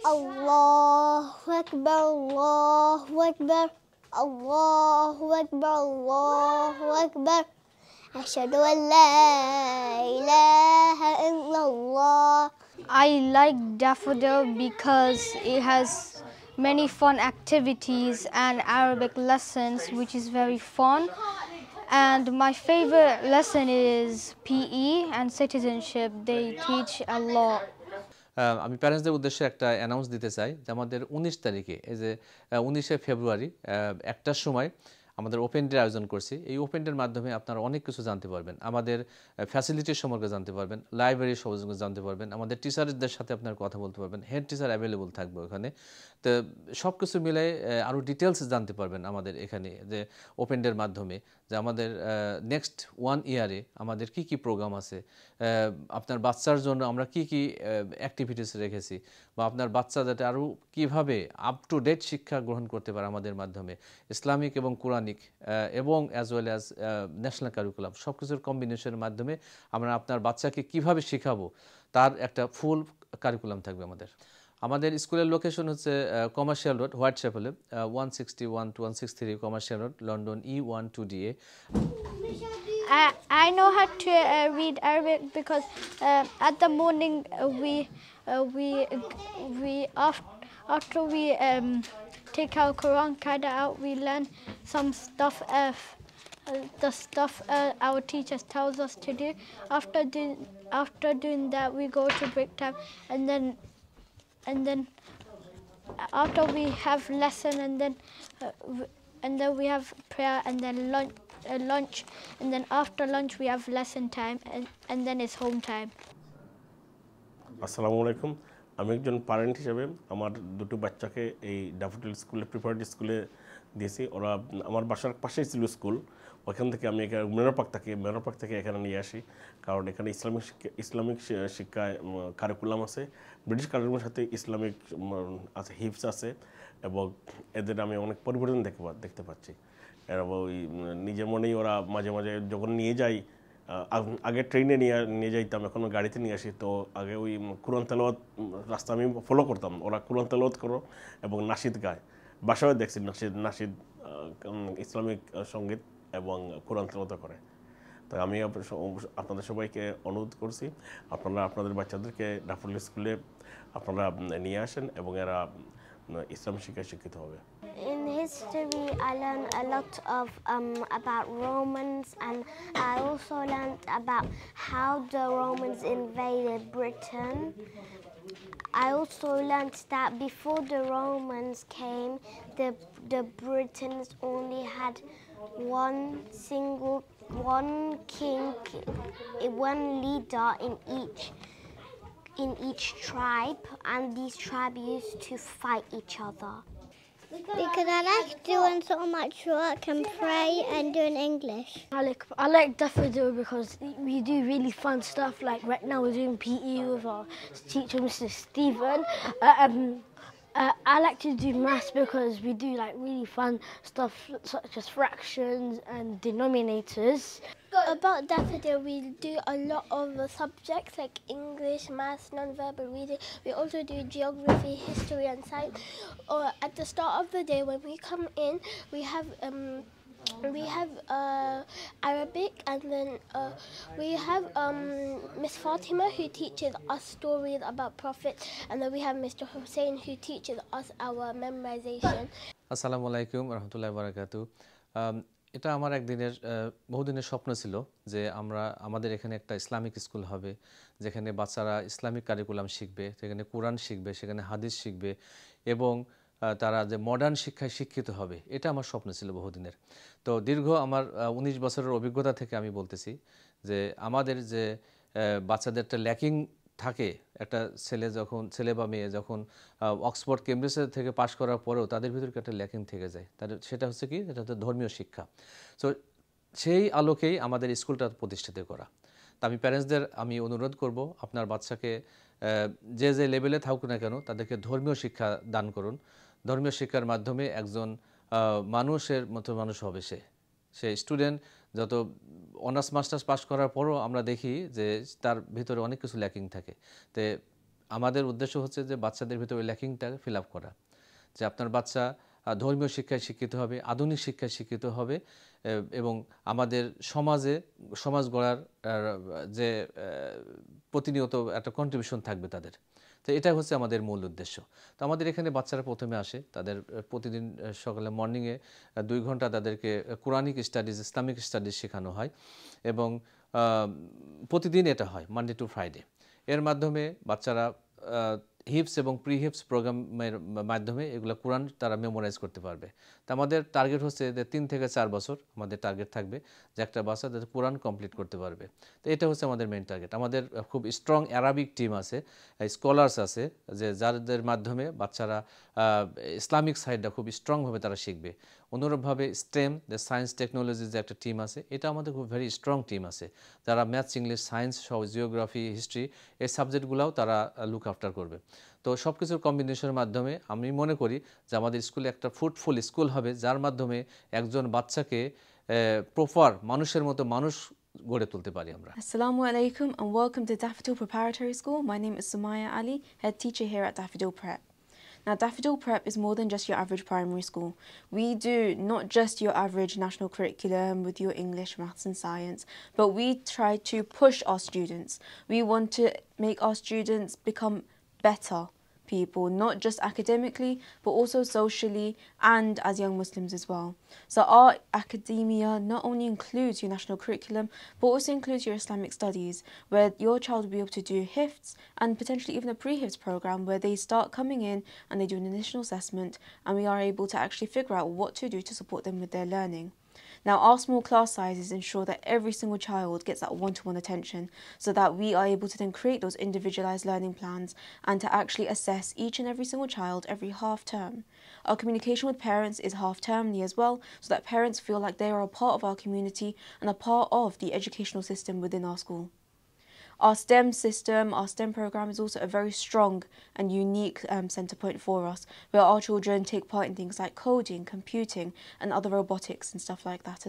Allahu Akbar, Allahu Akbar, Allahu Akbar, Allahu Akbar. Ashhadu an la ilaha illallah. I like Daffodil because it has many fun activities and Arabic lessons, which is very fun. And my favorite lesson is PE and citizenship. They teach a lot. আমি প্যারেন্টসদের উদ্দেশ্যে একটা announce দিতে চাই যে আমাদের 19 তারিখে এই যে 19শে ফেব্রুয়ারি একটার সময় আমাদের ওপেন ডে আয়োজন করছি। এই ওপেন ডের মাধ্যমে আপনারা অনেক কিছু জানতে পারবেন, আমাদের ফ্যাসিলিটির সম্পর্কে জানতে পারবেন, লাইব্রেরির সম্পর্কে জানতে পারবেন, আমাদের টিচারদের সাথে আপনারা কথা বলতে পারবেন, হেড টিচার অ্যাভেলেবল থাকবে ওখানে। তো সব কিছু মিলে আরও ডিটেলস জানতে পারবেন আমাদের এখানে যে ওপেন ডের মাধ্যমে যে আমাদের নেক্সট 1 ইয়ারে আমাদের কি কি প্রোগ্রাম আছে, আপনার বাচ্চার জন্য আমরা কি কি অ্যাক্টিভিটিস রেখেছি, বা আপনার বাচ্চা যাতে আরও কীভাবে আপ টু ডেট শিক্ষা গ্রহণ করতে পারে আমাদের মাধ্যমে, ইসলামিক এবং কোরআনিক এবং as well as national curriculum সব কিছুর কম্বিনেশনের মাধ্যমে আমরা আপনার বাচ্চাকে কিভাবে শেখাবো তার একটা ফুল কারিকুলাম থাকবে আমাদের। আমাদের স্কুলের লোকেশন হচ্ছে কমার্শিয়াল রোড, হোয়াইট চ্যাপেলে, 161 to 163 commercial road, London E12DA। I know how to read Arabic because at the morning after we take our Quran Qaeda out, we learn some stuff, the stuff our teachers tells us to do. After doing that, we go to break time, and then after we have lesson, and then we have prayer, and then lunch, and then after lunch we have lesson time, and then it's home time. আসসালামু আলাইকুম। আমি একজন parent হিসেবে আমার দুটো বাচ্চাকে এই daffodil স্কুলে, প্রিপারেটরি স্কুলে দিয়েছি। ওরা আমার বাসার পাশেই ছিল স্কুল, ওখান থেকে আমি মেরর পার্ক থেকে এখানে নিয়ে আসি, কারণ এখানে ইসলামিক শিক্ষায় কারিকুলাম আছে, ব্রিটিশ কারিকুলামের সাথে ইসলামিক আছে, হিপস আছে, এবং এদের আমি অনেক পরিবর্তন দেখতে পাচ্ছি। এরা ওই নিজের মনেই ওরা মাঝে মাঝে যখন নিয়ে যাই, আগে ট্রেনে নিয়ে যাইতাম, এখন গাড়িতে নিয়ে আসি। তো আগে ওই কুরআন তেলাওয়াত রাস্তা আমি ফলো করতাম, ওরা কুরআন তেলাওয়াত করো এবং নাশিদ গায়। বাসায় দেখছি নাশিদ ইসলামিক সঙ্গীত এবং কুরআন তেলাওয়াত করে। তাই আমি আপনাদের সবাইকে অনুরোধ করছি আপনারা আপনাদের বাচ্চাদেরকে ড্যাফোডিল স্কুলে আপনারা নিয়ে আসেন এবং এরা ইসলাম শিক্ষায় শিক্ষিত হবে। In history, I learned a lot of about Romans, and I also learned about how the Romans invaded Britain. I also learned that before the Romans came, the Britons only had one king, one leader in each tribe, and these tribes used to fight each other. Because I like doing so much work and pray and doing English. I like Daffodil because we do really fun stuff. Like right now we're doing PE with our teacher, Mr. Stephen. I like to do maths because we do like really fun stuff such as fractions and denominators. About Daffodil, we do a lot of subjects like English, maths, non-verbal reading. We also do geography, history and science. Or at the start of the day when we come in, we have Arabic, and then we have Miss Fatima who teaches us stories about prophets, and then we have Mr. Hussein who teaches us our memorization. আসসালামু আলাইকুম রহমতুল্লাহি ওয়া বারাকাতুহু। এটা আমার বহুদিনের স্বপ্ন ছিল যে আমাদের এখানে একটা ইসলামিক স্কুল হবে, যেখানে বাচ্চারা ইসলামিক কারিকুলাম শিখবে, সেখানে কোরআন শিখবে, সেখানে হাদিস শিখবে, এবং তারা যে মডার্ন শিক্ষায় শিক্ষিত হবে। এটা আমার স্বপ্ন ছিল বহুদিনের। তো দীর্ঘ আমার 19 বছরের অভিজ্ঞতা থেকে আমি বলতেছি যে আমাদের যে বাচ্চাদের একটা ল্যাকিং থাকে, একটা ছেলে বা মেয়ে যখন অক্সফোর্ড কেমব্রিজের থেকে পাশ করার পরেও তাদের ভিতরে একটা ল্যাকিং থেকে যায়, সেটা হচ্ছে কি, এটা হচ্ছে ধর্মীয় শিক্ষা। তো সেই আলোকেই আমাদের স্কুলটা প্রতিষ্ঠিত করা। তা আমি প্যারেন্টসদের অনুরোধ করব, আপনার বাচ্চাকে যে লেভেলে থাকুক না কেন তাদেরকে ধর্মীয় শিক্ষা দান করুন। ধর্মীয় শিক্ষার মাধ্যমে একজন মানুষের মতো মানুষ হবে সে স্টুডেন্ট যত অনার্স মাস্টার্স পাস করার পরও আমরা দেখি যে তার ভিতরে অনেক কিছু ল্যাকিং থাকে। তো আমাদের উদ্দেশ্য হচ্ছে যে বাচ্চাদের ভিতরে ল্যাকিংটা ফিল আপ করা, যে আপনার বাচ্চা ধর্মীয় শিক্ষায় শিক্ষিত হবে, আধুনিক শিক্ষায় শিক্ষিত হবে এবং আমাদের সমাজ গড়ার যে প্রতিনিয়ত একটা কন্ট্রিবিউশন থাকবে তাদের। তো এটা হচ্ছে আমাদের মূল উদ্দেশ্য। তো আমাদের এখানে বাচ্চারা প্রথমে আসে, তাদের প্রতিদিন সকালে মর্নিংয়ে 2 ঘন্টা তাদেরকে কোরআনিক স্টাডিজ, ইসলামিক স্টাডিজ শেখানো হয় এবং প্রতিদিন এটা হয় মানডে টু ফ্রাইডে। এর মাধ্যমে বাচ্চারা হিপস এবং প্রি হিপস প্রোগ্রামের মাধ্যমে এগুলো কোরআন তারা মেমোরাইজ করতে পারবে। তো আমাদের টার্গেট হচ্ছে যে 3 থেকে 4 বছর আমাদের টার্গেট থাকবে যে একটা বাচ্চা যাতে কোরআন কমপ্লিট করতে পারবে। তো এটা হচ্ছে আমাদের মেইন টার্গেট। আমাদের খুব স্ট্রং অ্যারাবিক টিম আছে, স্কলার্স আছে, যে যাদের মাধ্যমে বাচ্চারা ইসলামিক সাইডটা খুব স্ট্রংভাবে তারা শিখবে। অনুরূপভাবে স্টেম, যে সায়েন্স টেকনোলজির যে একটা টিম আছে, এটা আমাদের খুব ভেরি স্ট্রং টিম আছে, যারা ম্যাথস, ইংলিশ, সায়েন্স সহ জিওগ্রাফি, হিস্ট্রি এই সাবজেক্টগুলোও তারা লুক আফটার করবে। তো সব কিছুর কম্বিনেশনের মাধ্যমে আমি মনে করি যে আমাদের স্কুলে একটা ফ্রুটফুল স্কুল হবে, যার মাধ্যমে একজন বাচ্চাকে প্রপার মানুষের মতো মানুষ গড়ে তুলতে পারি আমরা। Assalamu alaikum and welcome to Daffodil Preparatory School. My name is Sumaya Ali, head teacher here at Daffodil Prep. Now, Daffodil Prep is more than just your average primary school. We do not just your average national curriculum with your English, maths and science, but we try to push our students. We want to make our students become better people, not just academically, but also socially and as young Muslims as well. So our academia not only includes your national curriculum, but also includes your Islamic studies, where your child will be able to do HIFTs and potentially even a pre-HIFTs program where they start coming in and they do an initial assessment and we are able to actually figure out what to do to support them with their learning. Now, our small class sizes ensure that every single child gets that one-to-one attention so that we are able to then create those individualised learning plans and to actually assess each and every single child every half term. Our communication with parents is half termly as well, so that parents feel like they are a part of our community and a part of the educational system within our school. Our STEM system, our STEM program is also a very strong and unique centre point for us, where our children take part in things like coding, computing and other robotics and stuff like that as well.